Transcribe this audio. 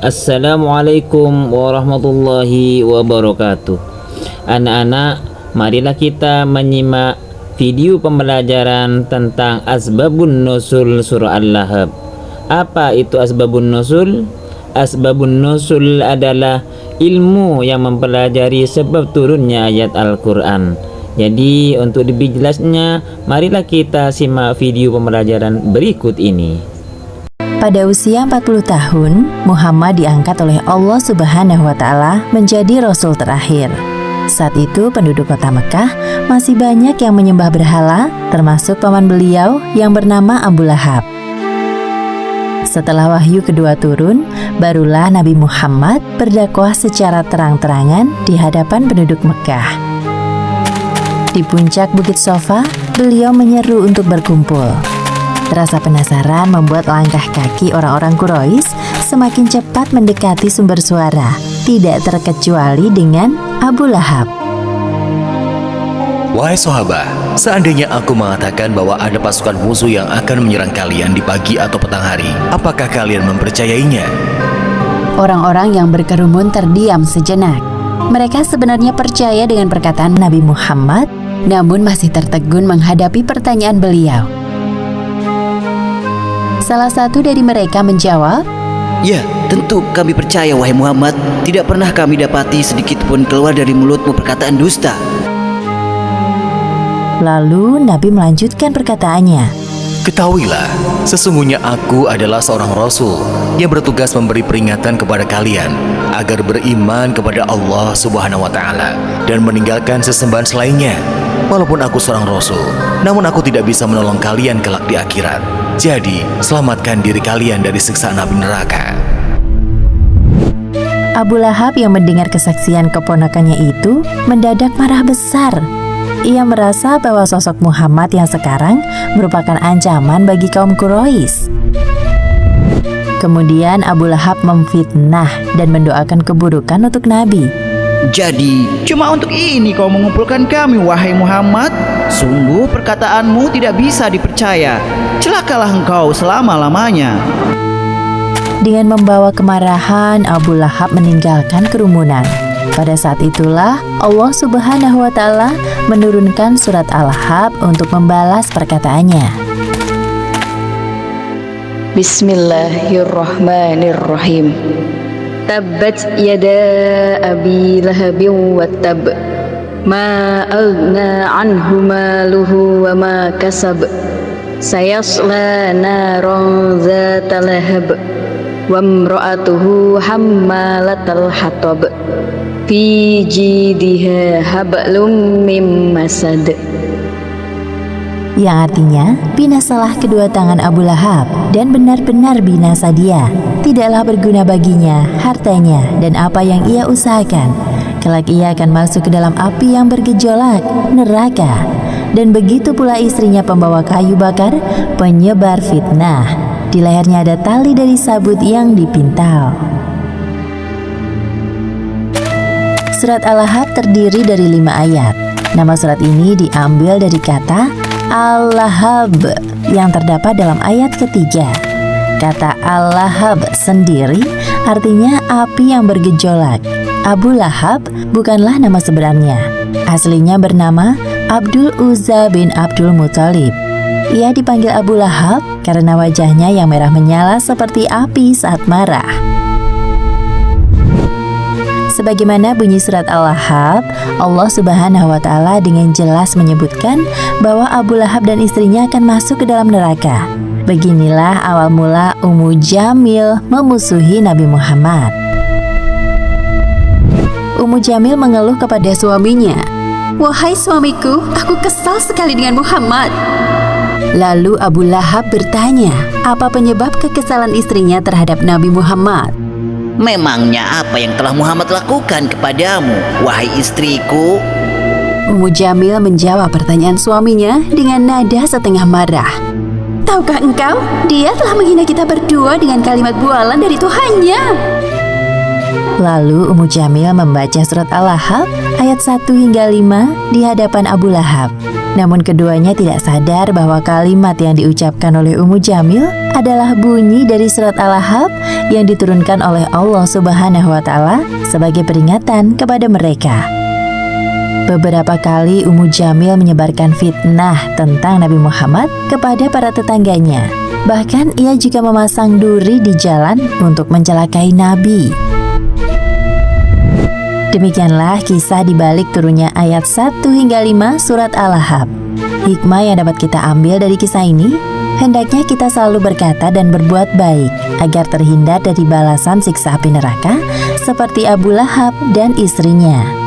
Assalamualaikum warahmatullahi wabarakatuh. Anak-anak, marilah kita menyimak video pembelajaran tentang Asbabun Nuzul surah Al-Lahab. Apa itu Asbabun Nuzul? Asbabun Nuzul adalah ilmu yang mempelajari sebab turunnya ayat Al-Quran. Jadi untuk lebih jelasnya, marilah kita simak video pembelajaran berikut ini. Pada usia 40 tahun, Muhammad diangkat oleh Allah Subhanahu wa Ta'ala menjadi Rasul terakhir. Saat itu penduduk kota Mekah masih banyak yang menyembah berhala, termasuk paman beliau yang bernama Abu Lahab. Setelah wahyu kedua turun, barulah Nabi Muhammad berdakwah secara terang-terangan di hadapan penduduk Mekah. Di puncak Bukit Sofa, beliau menyeru untuk berkumpul. Rasa penasaran membuat langkah kaki orang-orang Quraisy semakin cepat mendekati sumber suara, tidak terkecuali dengan Abu Lahab. Wahai sahabat, seandainya aku mengatakan bahwa ada pasukan musuh yang akan menyerang kalian di pagi atau petang hari, apakah kalian mempercayainya? Orang-orang yang berkerumun terdiam sejenak. Mereka sebenarnya percaya dengan perkataan Nabi Muhammad, namun masih tertegun menghadapi pertanyaan beliau. Salah satu dari mereka menjawab, "Ya, tentu kami percaya wahai Muhammad. Tidak pernah kami dapati sedikit pun keluar dari mulutmu perkataan dusta." Lalu Nabi melanjutkan perkataannya. Ketahuilah, sesungguhnya aku adalah seorang Rasul yang bertugas memberi peringatan kepada kalian agar beriman kepada Allah Subhanahu wa Ta'ala dan meninggalkan sesembahan selainnya. Walaupun aku seorang Rasul, namun aku tidak bisa menolong kalian kelak di akhirat. Jadi, selamatkan diri kalian dari siksaan api neraka. Abu Lahab yang mendengar kesaksian keponakannya itu mendadak marah besar. Ia merasa bahwa sosok Muhammad yang sekarang merupakan ancaman bagi kaum Quraisy. Kemudian Abu Lahab memfitnah dan mendoakan keburukan untuk Nabi. "Jadi, cuma untuk ini kau mengumpulkan kami, wahai Muhammad? Sungguh perkataanmu tidak bisa dipercaya. Celakalah engkau selama-lamanya." Dengan membawa kemarahan, Abu Lahab meninggalkan kerumunan. Pada saat itulah Allah Subhanahu wa Ta'ala menurunkan surat Al-Lahab untuk membalas perkataannya. Bismillahirrahmanirrahim. Tabbat yada abi lahabin wa tab. Ma aghna anhu maluhu wa ma kasab. Sayasla naran zata lahab. Wa imra'atuhu hammalatal hatab. Fi jidha hablum mim masad. Yang artinya, binasalah kedua tangan Abu Lahab dan benar-benar binasa dia. Tidaklah berguna baginya hartanya dan apa yang ia usahakan. Kelak ia akan masuk ke dalam api yang bergejolak, neraka. Dan begitu pula istrinya pembawa kayu bakar, penyebar fitnah. Di lehernya ada tali dari sabut yang dipintal. Surat Al-Lahab terdiri dari 5 ayat. Nama surat ini diambil dari kata Al-Lahab yang terdapat dalam ayat ketiga. Kata Al-Lahab sendiri artinya api yang bergejolak. Abu Lahab bukanlah nama sebenarnya. Aslinya bernama Abdul Uzza bin Abdul Muthalib. Ia dipanggil Abu Lahab karena wajahnya yang merah menyala seperti api saat marah. Sebagaimana bunyi surat Al-Lahab, Allah Subhanahu wa Ta'ala dengan jelas menyebutkan bahwa Abu Lahab dan istrinya akan masuk ke dalam neraka. Beginilah awal mula Ummu Jamil memusuhi Nabi Muhammad. Ummu Jamil mengeluh kepada suaminya, "Wahai suamiku, aku kesal sekali dengan Muhammad." Lalu Abu Lahab bertanya, apa penyebab kekesalan istrinya terhadap Nabi Muhammad? "Memangnya apa yang telah Muhammad lakukan kepadamu, wahai istriku?" Ummu Jamil menjawab pertanyaan suaminya dengan nada setengah marah. "Tahukah engkau, dia telah menghina kita berdua dengan kalimat bualan dari Tuhannya." Lalu Ummu Jamil membaca surat Al-Lahab ayat 1 hingga 5 di hadapan Abu Lahab. Namun keduanya tidak sadar bahwa kalimat yang diucapkan oleh Ummu Jamil adalah bunyi dari surat Al-Ahzab yang diturunkan oleh Allah Subhanahu wa Ta'ala sebagai peringatan kepada mereka. Beberapa kali Ummu Jamil menyebarkan fitnah tentang Nabi Muhammad kepada para tetangganya. Bahkan ia juga memasang duri di jalan untuk mencelakai Nabi. Demikianlah kisah dibalik turunnya ayat 1 hingga 5 surat Al-Ahzab. Hikmah yang dapat kita ambil dari kisah ini, hendaknya kita selalu berkata dan berbuat baik agar terhindar dari balasan siksa api neraka seperti Abu Lahab dan istrinya.